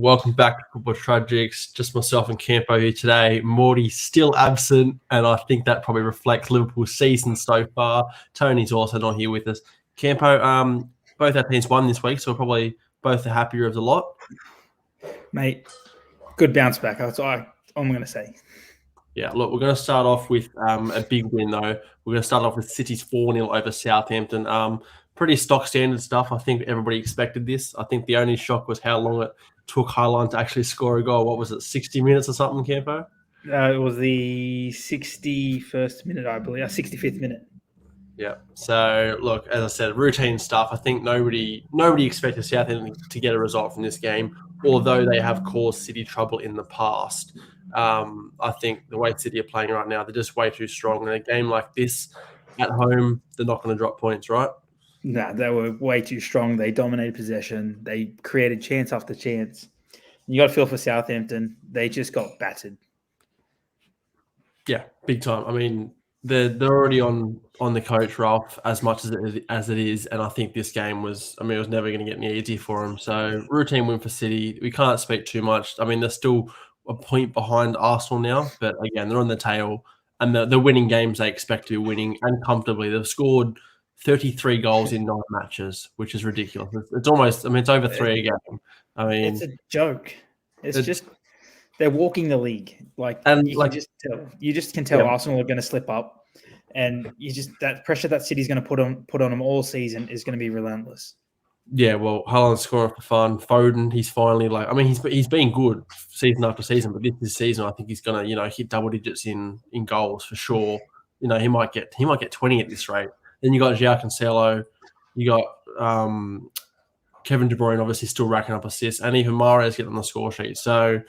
Welcome back to Football Tragics. Just myself and Campo here today. Morty still absent, and I think that probably reflects Liverpool's season so far. Tony's also not here with us. Campo, both our teams won this week, so we're probably both the happier of the lot. Mate, good bounce back. That's all I'm going to say. Yeah, look, we're going to start off with a big win, though. We're going to start off with City's 4-0 over Southampton. Pretty stock standard stuff. I think everybody expected this. I think the only shock was how long it took Haaland to actually score a goal. What was it, 60 minutes or something, Campo? It was the 61st minute, I believe. 65th minute. Yeah. So, look, as I said, routine stuff. I think nobody expected Southampton to get a result from this game, although they have caused City trouble in the past. I think the way City are playing right now, they're just way too strong. In a game like this, at home, they're not going to drop points, right? No, they were way too strong. They dominated possession. They created chance after chance. You got to feel for Southampton. They just got battered. Yeah, big time. I mean, they're already on the coach, Ralph, as much as it is, and I think this game was. I mean, it was never going to get any easier for them. So routine win for City. We can't speak too much. I mean, they're still a point behind Arsenal now, but again, they're on the tail, and they're winning games they expect to be winning, and comfortably. They've scored 33 goals in 9 matches, which is ridiculous. It's almost. I mean, it's over 3 a game. I mean, it's a joke. It's just they're walking the league. You just can tell Arsenal are going to slip up, and that pressure that City's going to put on them all season is going to be relentless. Yeah, well, Haaland's scoring for fun. Foden, he's finally he's been good season after season, but this season I think he's going to hit double digits in goals for sure. He might get 20 at this rate. Then you got João Cancelo, you got Kevin De Bruyne obviously still racking up assists, and even Mahrez getting on the score sheet. So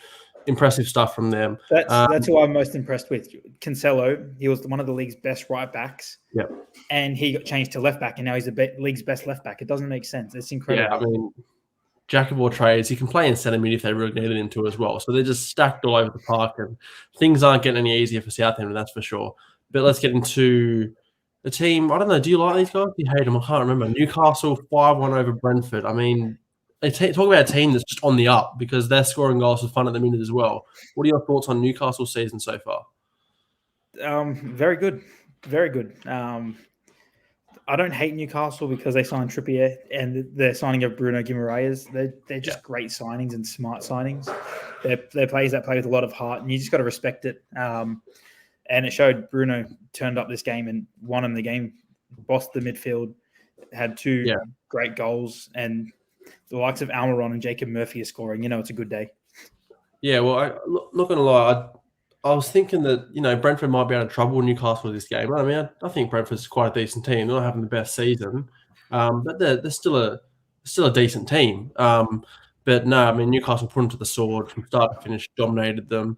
impressive stuff from them. That's who I'm most impressed with. Cancelo, he was one of the league's best right backs. Yep. And he got changed to left back, and now he's the league's best left back. It doesn't make sense. It's incredible. Yeah, I mean, jack of all trades. He can play in centre mid if they really needed him to as well. So they're just stacked all over the park, and things aren't getting any easier for Southampton, that's for sure. But let's get into the team. I don't know. Do you like these guys? Do you hate them? I can't remember. Newcastle 5-1 over Brentford. I mean, talk about a team that's just on the up because they're scoring goals for fun at the minute as well. What are your thoughts on Newcastle's season so far? Very good. Very good. I don't hate Newcastle because they signed Trippier and they're signing of Bruno Guimaraes. They're just great signings and smart signings. They're players that play with a lot of heart, and you just got to respect it. And it showed. Bruno turned up this game and won him the game, bossed the midfield, had 2 great goals, and the likes of Almiron and Jacob Murphy are scoring. It's a good day. Yeah, well, not going to lie, I was thinking that, Brentford might be able to trouble Newcastle this game. I mean, I think Brentford's quite a decent team. They're not having the best season, but they're still a decent team. But no, I mean, Newcastle put them to the sword from start to finish, dominated them.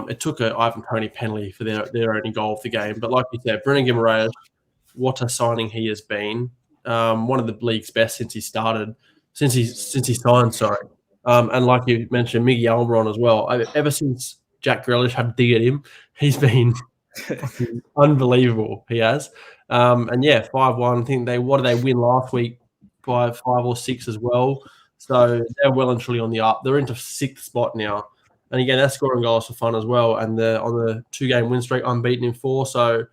It took an Ivan Toney penalty for their only goal of the game. But like you said, Bruno Guimaraes, what a signing he has been. One of the league's best since he signed, sorry. And like you mentioned, Miguel Almiron as well. Ever since Jack Grealish had a dig at him, he's been unbelievable. He has. 5-1. I think they win last week by 5 or 6 as well. So they're well and truly on the up. They're into 6th spot now. And again, they're scoring goals for fun as well. And they're on the 2-game win streak, unbeaten in 4. So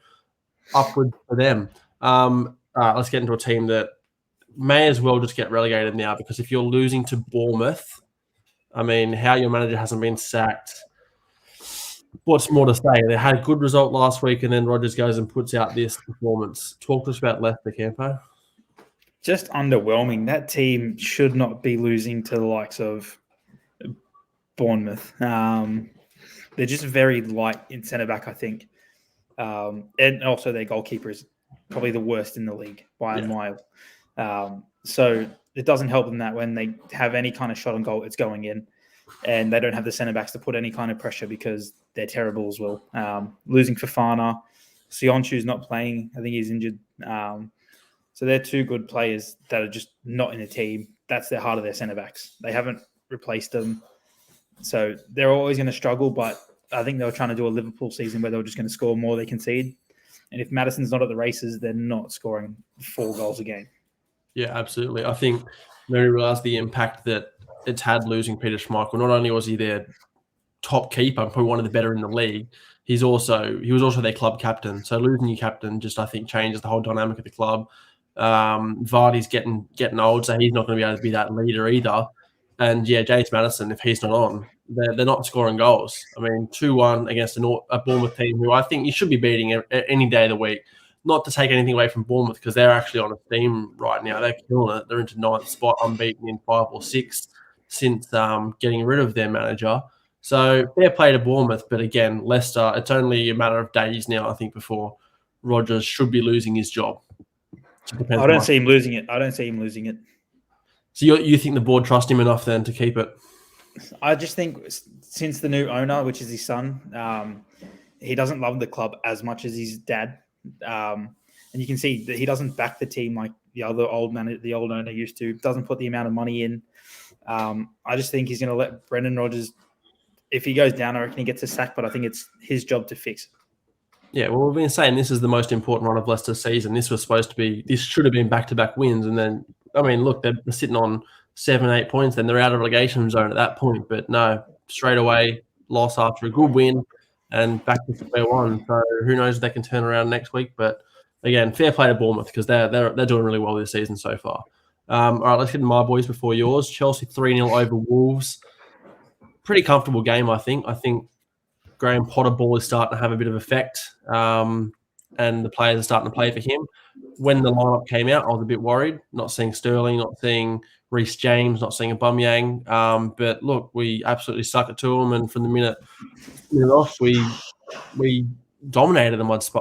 upward for them. All right, let's get into a team that may as well just get relegated now, because if you're losing to Bournemouth, I mean, how your manager hasn't been sacked, what's more to say? They had a good result last week, and then Rodgers goes and puts out this performance. Talk to us about Leicester, Campo. Just underwhelming. That team should not be losing to the likes of Bournemouth. They're just very light in centre-back, I think. And also their goalkeeper is probably the worst in the league by a mile. So it doesn't help them that when they have any kind of shot on goal, it's going in. And they don't have the centre-backs to put any kind of pressure because they're terrible as well. Losing Fofana. Sionchu's not playing. I think he's injured. So they're 2 good players that are just not in the team. That's the heart of their centre-backs. They haven't replaced them. So they're always going to struggle, but I think they were trying to do a Liverpool season where they were just going to score more they concede. And if Maddison's not at the races, they're not scoring 4 goals a game. Yeah, absolutely. I think they realised the impact that it's had losing Peter Schmeichel. Not only was he their top keeper, probably one of the better in the league, he was also their club captain. So losing your captain just, I think, changes the whole dynamic of the club. Vardy's getting old, so he's not going to be able to be that leader either. And yeah, James Maddison, if he's not on, they're not scoring goals. I mean, 2-1 against a Bournemouth team who I think you should be beating any day of the week. Not to take anything away from Bournemouth, because they're actually on a team right now. They're killing it. They're into 9th spot, unbeaten in 5 or 6 since getting rid of their manager. So fair play to Bournemouth, but again, Leicester, it's only a matter of days now, I think, before Rodgers should be losing his job. I don't see him losing it. So you think the board trust him enough then to keep it? I just think since the new owner, which is his son, he doesn't love the club as much as his dad. And you can see that he doesn't back the team like the old owner used to. Doesn't put the amount of money in. I just think he's going to let Brendan Rodgers. If he goes down, I reckon he gets a sack. But I think it's his job to fix it. Yeah, well, we've been saying this is the most important run of Leicester's season. This should have been back-to-back wins, and then I mean, look, they're sitting on 7-8 points, then they're out of relegation zone at that point. But no, straight away loss after a good win and back to square one. So who knows if they can turn around next week? But again, fair play to Bournemouth because they're doing really well this season so far. All right, let's get to my boys before yours. Chelsea 3-0 over Wolves. Pretty comfortable game, I think. I think Graham Potter ball is starting to have a bit of effect, and the players are starting to play for him. When the lineup came out, I was a bit worried. Not seeing Sterling, not seeing Reece James, not seeing Aubameyang. But look, we absolutely suck it to them, and from the minute off, we dominated them. I'd say.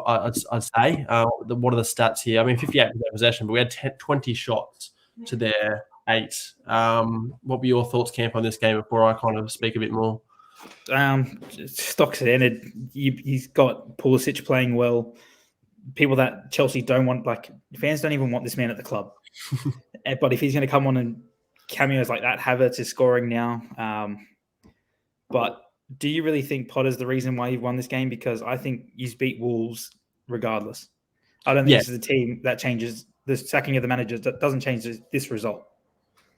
What are the stats here? I mean, 58% possession, but we had 20 shots to their 8. What were your thoughts, Camp, on this game before I kind of speak a bit more? Stock standard. He's got Pulisic playing well. People that Chelsea don't want, like fans don't even want this man at the club. But if he's going to come on and cameos like that, Havertz is scoring now. But do you really think Potter's the reason why he won this game? Because I think he's beat Wolves regardless. I don't think this is a team that changes. The sacking of the manager doesn't change this result.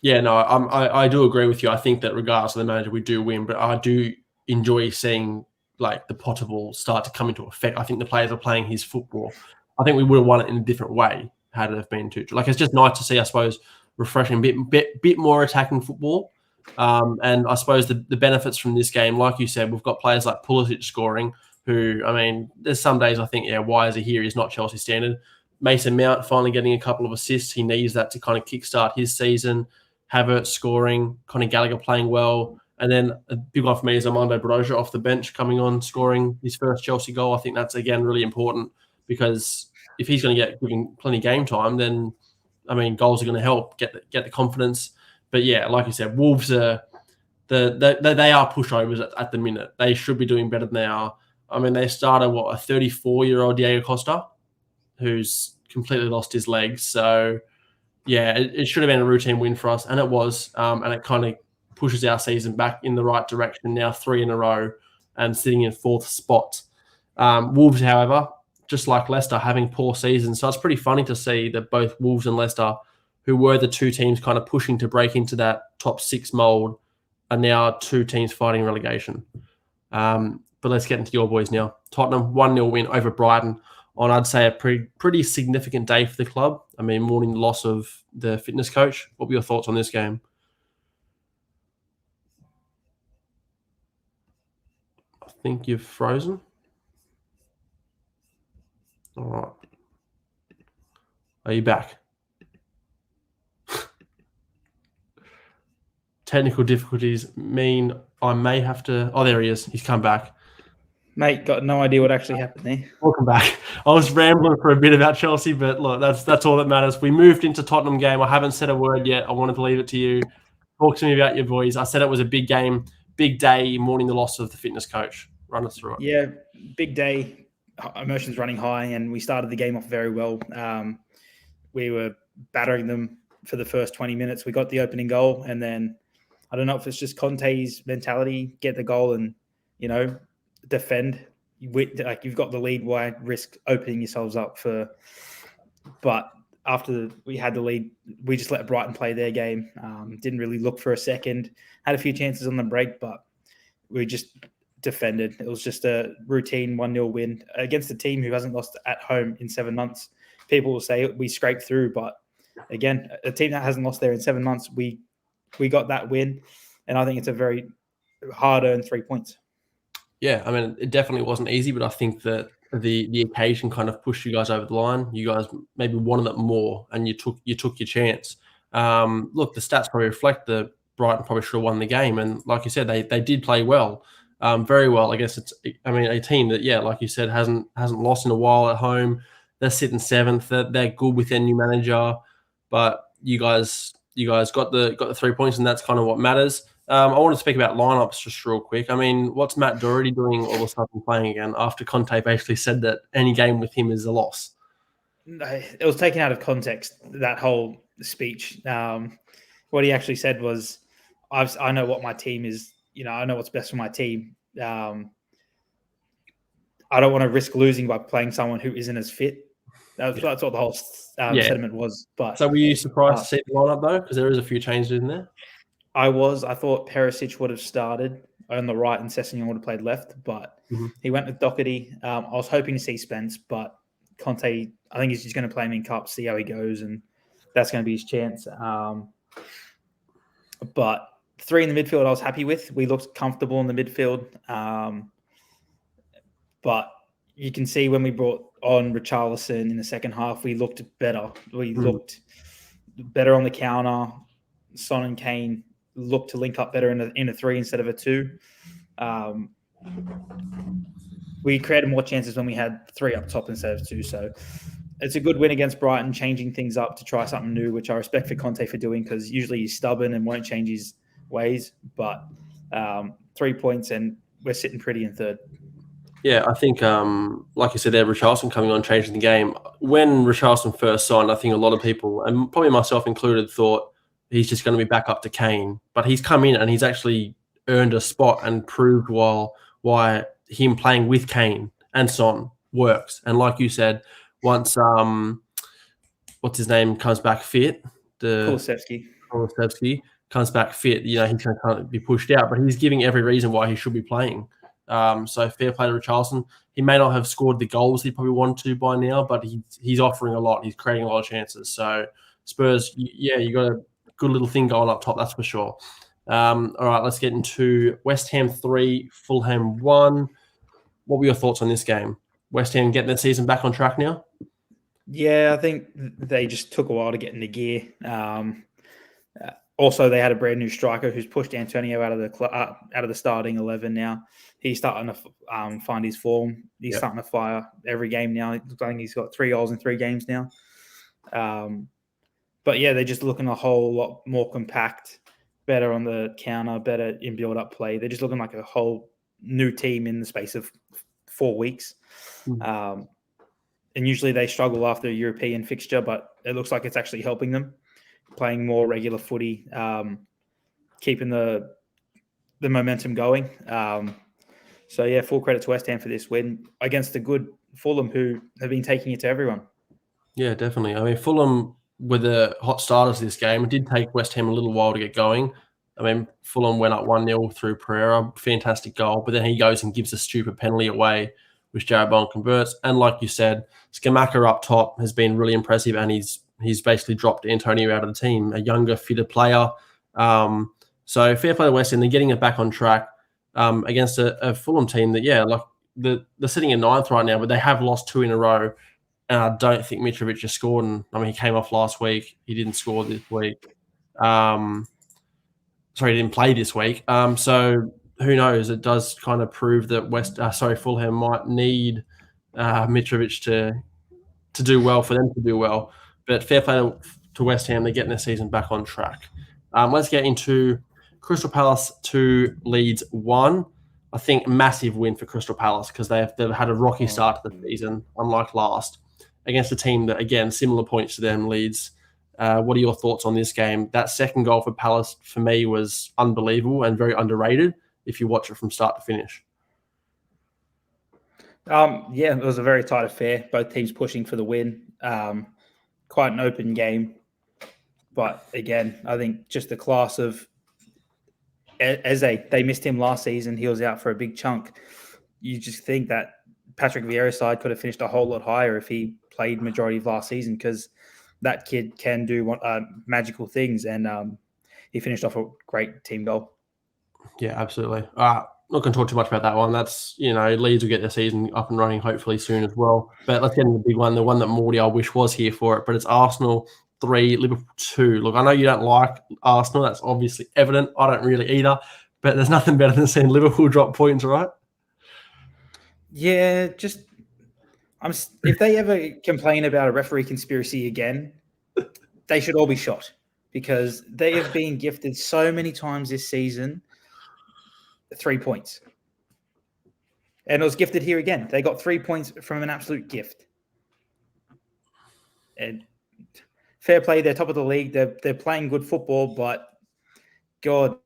Yeah, no, I do agree with you. I think that regardless of the manager, we do win, but I do enjoy seeing like the Potter ball start to come into effect. I think the players are playing his football. I think we would have won it in a different way had it have been Tuchel. Like, it's just nice to see, I suppose, refreshing, bit more attacking football. And I suppose the benefits from this game, like you said, we've got players like Pulisic scoring, who, I mean, there's some days I think, why is he here? He's not Chelsea standard. Mason Mount finally getting a couple of assists. He needs that to kind of kickstart his season. Havertz scoring, Conor Gallagher playing well. And then a big one for me is Armando Broja off the bench coming on, scoring his first Chelsea goal. I think that's, again, really important because if he's going to get given plenty of game time, then, I mean, goals are going to help get the confidence. But, yeah, like you said, Wolves they are pushovers at the minute. They should be doing better than they are. I mean, they started, a 34-year-old Diego Costa, who's completely lost his legs. So, yeah, it should have been a routine win for us, and it was. And it kind of pushes our season back in the right direction now, 3 in a row, and sitting in 4th spot. Wolves, however, just like Leicester, having poor seasons. So it's pretty funny to see that both Wolves and Leicester, who were the two teams kind of pushing to break into that top 6 mould, are now 2 teams fighting relegation. But let's get into your boys now. Tottenham, 1-0 win over Brighton on, I'd say, a pretty significant day for the club. I mean, mourning the loss of the fitness coach. What were your thoughts on this game? I think you've frozen. All right. Are you back? Technical difficulties mean I may have to... Oh, there he is. He's come back. Mate, got no idea what actually happened there. Welcome back. I was rambling for a bit about Chelsea, but look, that's all that matters. We moved into Tottenham game. I haven't said a word yet. I wanted to leave it to you. Talk to me about your boys. I said it was a big game, big day, mourning the loss of the fitness coach. Run us through it. Yeah, big day. Emotions running high, and we started the game off very well. We were battering them for the first 20 minutes. We got the opening goal, and then I don't know if it's just Conte's mentality, get the goal and, defend. Like, you've got the lead, why risk opening yourselves up for? But after we had the lead, we just let Brighton play their game. Didn't really look for a second. Had a few chances on the break, but we just defended. It was just a routine 1-0 win against a team who hasn't lost at home in 7 months. People will say we scraped through, but again, a team that hasn't lost there in 7 months, we got that win, and I think it's a very hard-earned 3 points. Yeah, I mean, it definitely wasn't easy, but I think that the occasion kind of pushed you guys over the line. You guys maybe wanted it more, and you took your chance. Look, the stats probably reflect that Brighton probably should have won the game, and like you said, they did play well, very well. I guess a team that, yeah, like you said, hasn't lost in a while at home. They're sitting 7th. They're good with their new manager, but you guys got the 3 points, and that's kind of what matters. I want to speak about lineups just real quick. I mean, what's Matt Doherty doing all of a sudden playing again after Conte basically said that any game with him is a loss? It was taken out of context, that whole speech. What he actually said was, I know what my team is. I know what's best for my team. I don't want to risk losing by playing someone who isn't as fit. That's what the whole sentiment was. But so were you surprised to see the lineup though? Because there is a few changes in there. I thought Perisic would have started on the right and Sessegnon would have played left, but he went with Doherty. I was hoping to see Spence, but Conte, I think he's just going to play him in cup, see how he goes, and that's going to be his chance. But 3 in the midfield I was happy with. We looked comfortable in the midfield. But you can see when we brought on Richarlison in the second half, we looked better. We looked better on the counter. Son and Kane looked to link up better in a 3 instead of a 2. We created more chances when we had 3 up top instead of 2. So it's a good win against Brighton, changing things up to try something new, which I respect for Conte for doing, because usually he's stubborn and won't change his ways. But 3 points, and we're sitting pretty in 3rd. Yeah, I think, like you said there, Richarlison coming on, changing the game. When Richarlison first signed, I think a lot of people, and probably myself included, thought he's just going to be back up to Kane. But he's come in and he's actually earned a spot and proved why him playing with Kane and Son works. And like you said, once what's his name comes back fit, Kulusevski comes back fit, he's going to kind of be pushed out. But he's giving every reason why he should be playing. So fair play to Richarlison. He may not have scored the goals he probably wanted to by now, but he's offering a lot. He's creating a lot of chances. So Spurs, you got a good little thing going up top, that's for sure. All right, let's get into West Ham 3, Fulham 1. What were your thoughts on this game? West Ham getting their season back on track now? Yeah, I think they just took a while to get into gear. Also, they had a brand new striker who's pushed Antonio out of the starting 11 now. He's starting to find his form. He's starting to fire every game now. I think he's got 3 goals in 3 games now. But yeah, they're just looking a whole lot more compact, better on the counter, better in build-up play. They're just looking like a whole new team in the space of 4 weeks. And usually they struggle after a European fixture, but it looks like it's actually helping them, playing more regular footy, keeping the momentum going. So yeah, full credit to West Ham for this win against a good Fulham who have been taking it to everyone. Yeah, definitely. I mean, Fulham were the hot starters this game. It did take West Ham a little while to get going. I mean, Fulham went up 1-0 through Pereira, fantastic goal, but then he goes and gives a stupid penalty away, which Jarrod Bowen converts. And like you said, Scamacca up top has been really impressive, and he's basically dropped Antonio out of the team, a younger, fitter player. So fair play to West Ham. They're getting it back on track against a Fulham team that, they're sitting in 9th right now, but they have lost 2 in a row. And I don't think Mitrovic has scored. And I mean, he came off last week. He didn't score this week. He didn't play this week. So who knows? It does kind of prove that Fulham might need Mitrovic to do well for them to do well. But fair play to West Ham. They're getting their season back on track. Let's get into Crystal Palace 2, Leeds 1. I think massive win for Crystal Palace because they've had a rocky start to the season, unlike last, against a team that, again, similar points to them, Leeds. What are your thoughts on this game? That second goal for Palace, for me, was unbelievable and very underrated if you watch it from start to finish. It was a very tight affair. Both teams pushing for the win. quite an open game. But again, I think just the class of Eze, they missed him last season. He was out for a big chunk. You just think that Patrick Vieira's side could have finished a whole lot higher if he played majority of last season, because that kid can do magical things, and he finished off a great team goal. Yeah, absolutely. Not going to talk too much about that one. That's, Leeds will get their season up and running hopefully soon as well. But let's get into the big one, the one that Morty, I wish, was here for it. But it's Arsenal 3, Liverpool 2. Look, I know you don't like Arsenal. That's obviously evident. I don't really either. But there's nothing better than seeing Liverpool drop points, right? Yeah, if they ever complain about a referee conspiracy again, they should all be shot, because they have been gifted so many times this season 3 points. And it was gifted here again. They got 3 points from an absolute gift. And fair play, they're top of the league. They're playing good football, but God,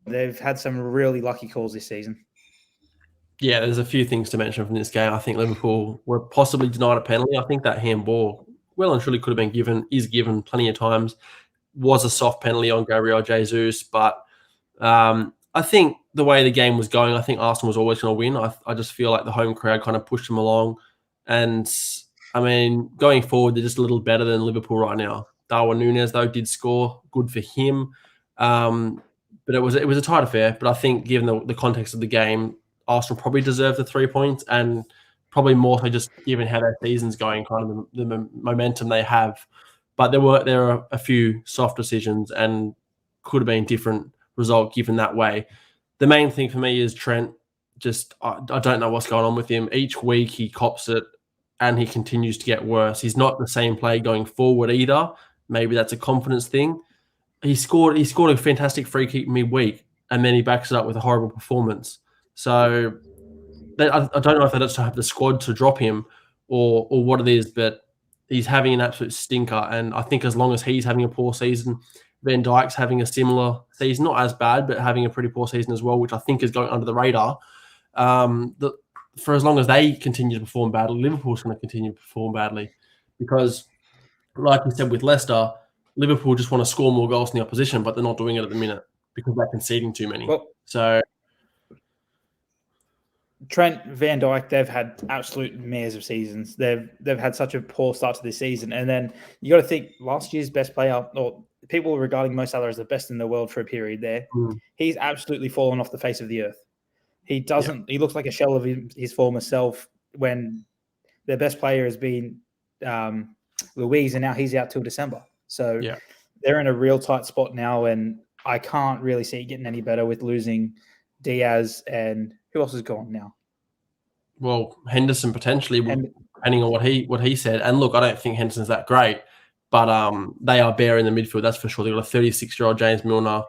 they've had some really lucky calls this season. Yeah, there's a few things to mention from this game. I think Liverpool were possibly denied a penalty. I think that handball well and truly could have been given, is given plenty of times. Was a soft penalty on Gabriel Jesus, but I think the way the game was going, I think Arsenal was always going to win. I just feel like the home crowd kind of pushed them along. And, I mean, going forward, they're just a little better than Liverpool right now. Darwin Núñez, though, did score. Good for him. But it was a tight affair. But I think given the context of the game, Arsenal probably deserved the 3 points, and probably more so just given how their season's going, kind of the momentum they have. But there are a few soft decisions and could have been different result given that way. The main thing for me is Trent. Just I don't know what's going on with him. Each week he cops it and he continues to get worse. He's not the same player going forward either. Maybe that's a confidence thing. He scored a fantastic free kick midweek, and then he backs it up with a horrible performance. So I don't know if they just have the squad to drop him or what it is, but he's having an absolute stinker. And I think as long as he's having a poor season, Van Dijk's having a similar season, not as bad, but having a pretty poor season as well, which I think is going under the radar. For as long as they continue to perform badly, Liverpool's going to continue to perform badly, because, like you said with Leicester, Liverpool just want to score more goals than the opposition, but they're not doing it at the minute because they're conceding too many. So Trent, Van Dijk, they've had absolute mares of seasons. They've had such a poor start to this season. And then you got to think last year's best player, or people regarding Mo Salah as the best in the world for a period there, he's absolutely fallen off the face of the earth. He doesn't. He looks like a shell of his former self when their best player has been Luiz, and now he's out till December. So they're in a real tight spot now, and I can't really see it getting any better with losing Diaz, and who else is gone now? Well, Henderson potentially, depending on what he said. And look, I don't think Henderson's that great, but they are bare in the midfield, that's for sure. They've got a 36-year-old James Milner,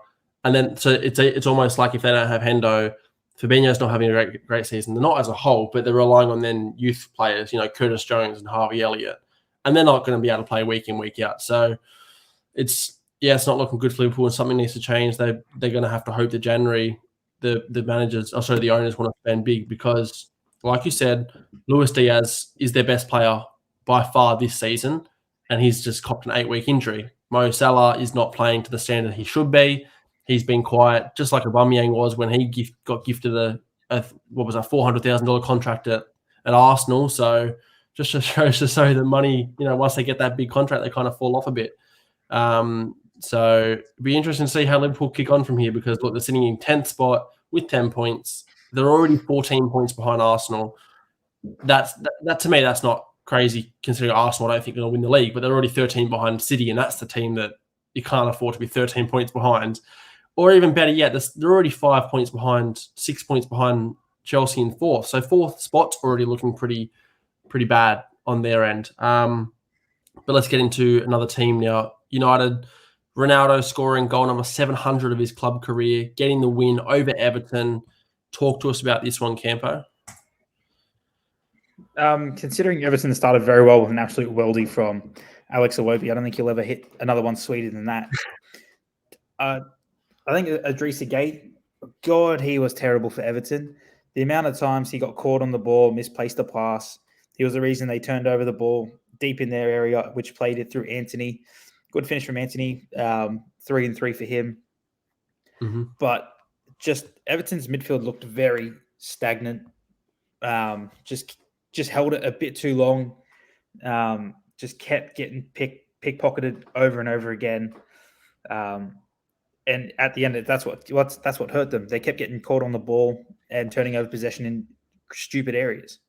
and then so it's almost like if they don't have Hendo, Fabinho's not having a great season. They're not as a whole, but they're relying on then youth players, Curtis Jones and Harvey Elliott, and they're not going to be able to play week in, week out. So it's not looking good for Liverpool, and something needs to change. They're going to have to hope that January the the owners want to spend big, because, like you said, Luis Diaz is their best player by far this season, and he's just copped an 8-week injury. Mo Salah is not playing to the standard he should be. He's been quiet, just like Aubameyang was when he got gifted a $400,000 contract at Arsenal. So just shows to show the money, once they get that big contract, they kind of fall off a bit. So it'd be interesting to see how Liverpool kick on from here, because look, they're sitting in 10th spot with 10 points. They're already 14 points behind Arsenal. That to me, that's not crazy, considering Arsenal I don't think they're going to win the league, but they're already 13 behind City, and that's the team that you can't afford to be 13 points behind. Or even better yet, they're already 5 points behind, 6 points behind Chelsea in fourth. So fourth spot's already looking pretty bad on their end. But let's get into another team now. United, Ronaldo scoring goal number 700 of his club career, getting the win over Everton. Talk to us about this one, Campo. Considering Everton started very well with an absolute worldie from Alex Iwobi, I don't think he'll ever hit another one sweeter than that. I think Idrissa Gueye, God, he was terrible for Everton. The amount of times he got caught on the ball, misplaced the pass, he was the reason they turned over the ball deep in their area, which played it through Anthony. Good finish from Anthony, 3-3 for him. Mm-hmm. But just Everton's midfield looked very stagnant. Just held it a bit too long. Just kept getting pickpocketed over and over again. And at the end, that's what hurt them. They kept getting caught on the ball and turning over possession in stupid areas.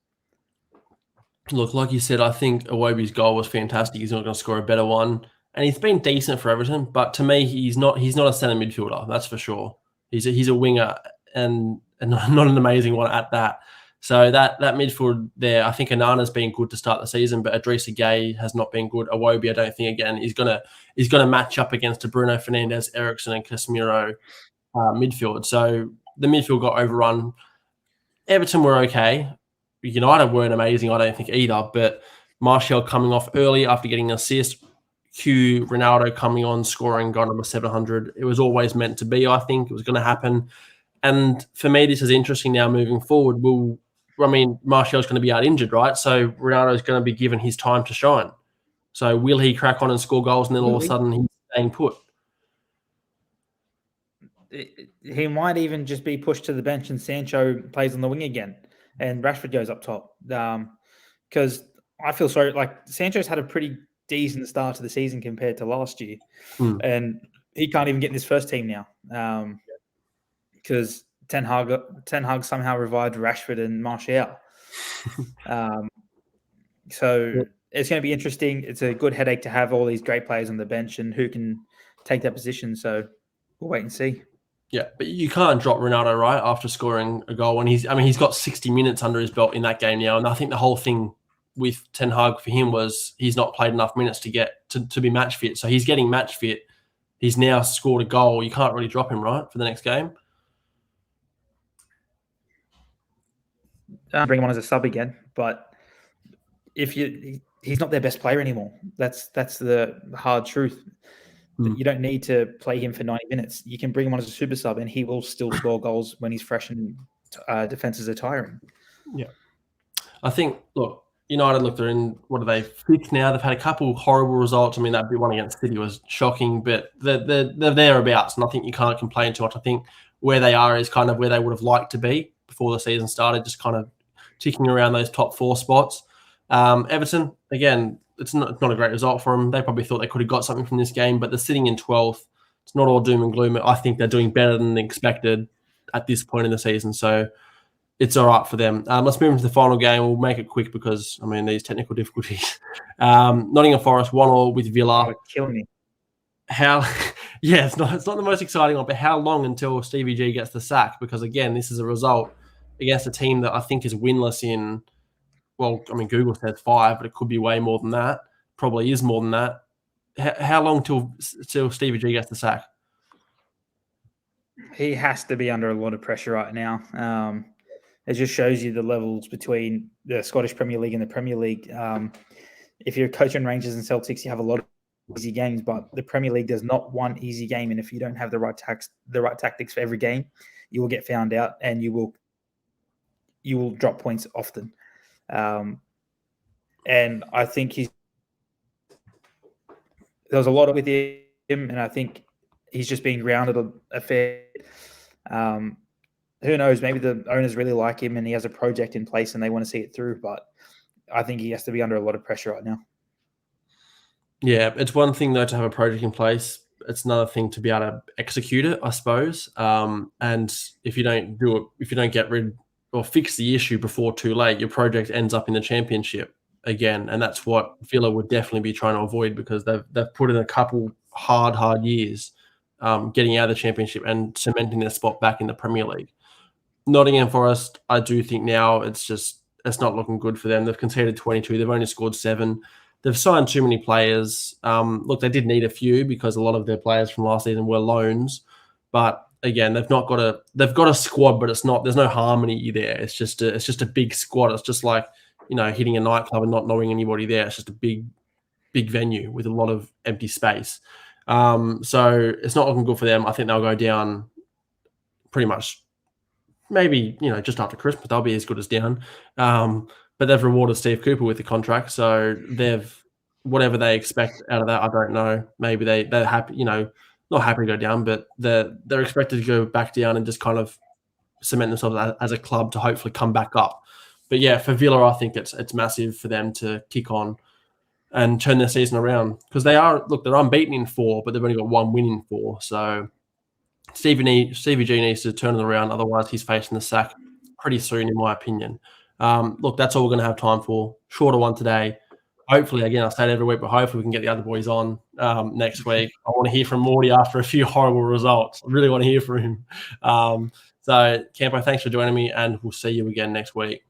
Look, like you said, I think Iwobi's goal was fantastic. He's not going to score a better one, and he's been decent for Everton. But to me, he's not a centre midfielder. That's for sure. He's a winger and not an amazing one at that. So that midfield there, I think Anana's been good to start the season, but Idrissa Gueye has not been good. Iwobi, I don't think again is gonna match up against the Bruno Fernandes, Eriksen, and Casemiro midfield. So the midfield got overrun. Everton were okay. United weren't amazing, I don't think either. But Martial coming off early after getting an assist, Ronaldo coming on, scoring, got number 700. It was always meant to be. I think it was going to happen. And for me, this is interesting now moving forward. Martial's going to be out injured, right? So Ronaldo's going to be given his time to shine. So will he crack on and score goals and then all of a sudden he's staying put? He might even just be pushed to the bench and Sancho plays on the wing again and Rashford goes up top. Because I feel sorry, like Sancho's had a pretty decent start to the season compared to last year. And he can't even get in his first team now. Because Ten Hag somehow revived Rashford and Martial. So it's going to be interesting. It's a good headache to have all these great players on the bench and who can take that position. So we'll wait and see. Yeah, but you can't drop Ronaldo, right, after scoring a goal. And he's got 60 minutes under his belt in that game now. And I think the whole thing with Ten Hag for him was he's not played enough minutes to get to be match fit. So he's getting match fit. He's now scored a goal. You can't really drop him, right, for the next game. Bring him on as a sub again, but he's not their best player anymore. That's the hard truth. You don't need to play him for 90 minutes. You can bring him on as a super sub, and he will still score goals when he's fresh and defenses are tiring. Yeah, I think. Look, United. They're in what are they, fifth now? They've had a couple horrible results. I mean, that big one against City was shocking, but they're thereabouts, and I think you can't complain too much. I think where they are is kind of where they would have liked to be before the season started, just kind of ticking around those top 4 spots. Everton, again, it's not a great result for them. They probably thought they could have got something from this game, but they're sitting in 12th. It's not all doom and gloom. I think they're doing better than expected at this point in the season, so it's all right for them. Let's move into the final game. We'll make it quick because, these technical difficulties. Nottingham Forest 1-1 with Villa. Oh, killing me. It's not the most exciting one, but how long until Stevie G gets the sack? Because, again, this is a result against a team that I think is winless in, Google says 5, but it could be way more than that. Probably is more than that. How long till Stevie G gets the sack? He has to be under a lot of pressure right now. It just shows you the levels between the Scottish Premier League and the Premier League. If you're coaching Rangers and Celtics, you have a lot of easy games, but the Premier League does not want easy game. And if you don't have the right tactics for every game, you will get found out and you will drop points often. And I think there was a lot with him, and I think he's just being grounded a fair. Who knows? Maybe the owners really like him, and he has a project in place, and they want to see it through. But I think he has to be under a lot of pressure right now. Yeah, it's one thing though to have a project in place. It's another thing to be able to execute it, I suppose. And if you don't do it, if you don't get rid or fix the issue before too late, your project ends up in the Championship again, and that's what Villa would definitely be trying to avoid because they've put in a couple hard years getting out of the Championship and cementing their spot back in the Premier League. Nottingham Forest, I do think now it's not looking good for them. They've conceded 22. They've only scored 7. They've signed too many players. Look, they did need a few because a lot of their players from last season were loans. But again, they've got a squad, but there's no harmony there. It's just a big squad. It's just like, hitting a nightclub and not knowing anybody there. It's just a big venue with a lot of empty space. So it's not looking good for them. I think they'll go down pretty much maybe, just after Christmas. They'll be as good as down. but they've rewarded Steve Cooper with the contract, so they've whatever they expect out of that. I don't know. Maybe they're happy, not happy to go down, but they're expected to go back down and just kind of cement themselves as a club to hopefully come back up. But yeah, for Villa, I think it's massive for them to kick on and turn their season around, because they're unbeaten in 4, but they've only got 1 win in 4. So Stevie G needs to turn it around, otherwise he's facing the sack pretty soon, in my opinion. That's all we're going to have time for. Shorter one today. Hopefully, again, I say it every week, but hopefully we can get the other boys on next week. I want to hear from Morty after a few horrible results. I really want to hear from him. So, Campo, thanks for joining me, and we'll see you again next week.